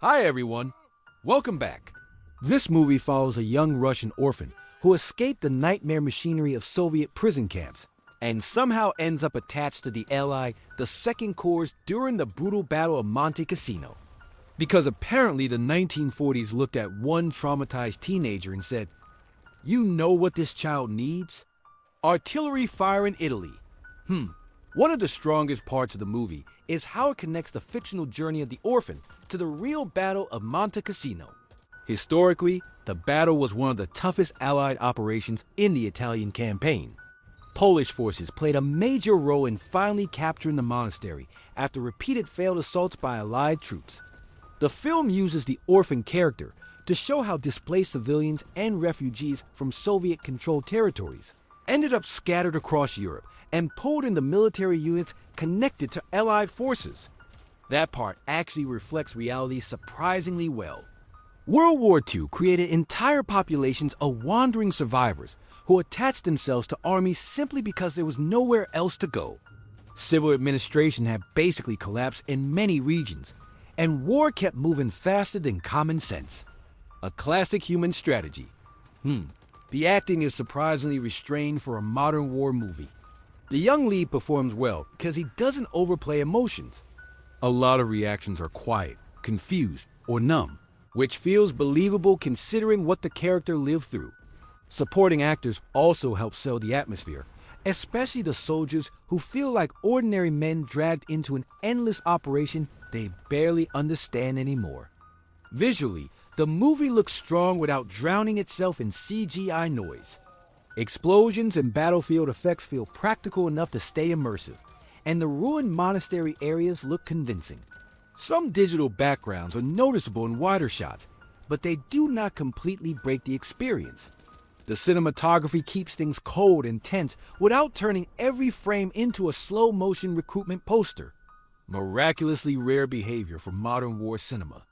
Hi everyone, welcome back. This movie follows a young Russian orphan who escaped the nightmare machinery of Soviet prison camps and somehow ends up attached to the the Second Corps during the brutal Battle of Monte Cassino. Because apparently the 1940s looked at one traumatized teenager and said, "You know what this child needs? Artillery fire in Italy." One of the strongest parts of the movie is how it connects the fictional journey of the orphan to the real Battle of Monte Cassino. Historically, the battle was one of the toughest Allied operations in the Italian campaign. Polish forces played a major role in finally capturing the monastery after repeated failed assaults by Allied troops. The film uses the orphan character to show how displaced civilians and refugees from Soviet-controlled territories ended up scattered across Europe and pulled into military units connected to Allied forces. That part actually reflects reality surprisingly well. World War II created entire populations of wandering survivors who attached themselves to armies simply because there was nowhere else to go. Civil administration had basically collapsed in many regions, and war kept moving faster than common sense. A classic human strategy. The acting is surprisingly restrained for a modern war movie. The young lead performs well because he doesn't overplay emotions. A lot of reactions are quiet, confused, or numb, which feels believable considering what the character lived through. Supporting actors also help sell the atmosphere, especially the soldiers who feel like ordinary men dragged into an endless operation they barely understand anymore. Visually, the movie looks strong without drowning itself in CGI noise. Explosions and battlefield effects feel practical enough to stay immersive, and the ruined monastery areas look convincing. Some digital backgrounds are noticeable in wider shots, but they do not completely break the experience. The cinematography keeps things cold and tense without turning every frame into a slow-motion recruitment poster. Miraculously rare behavior for modern war cinema.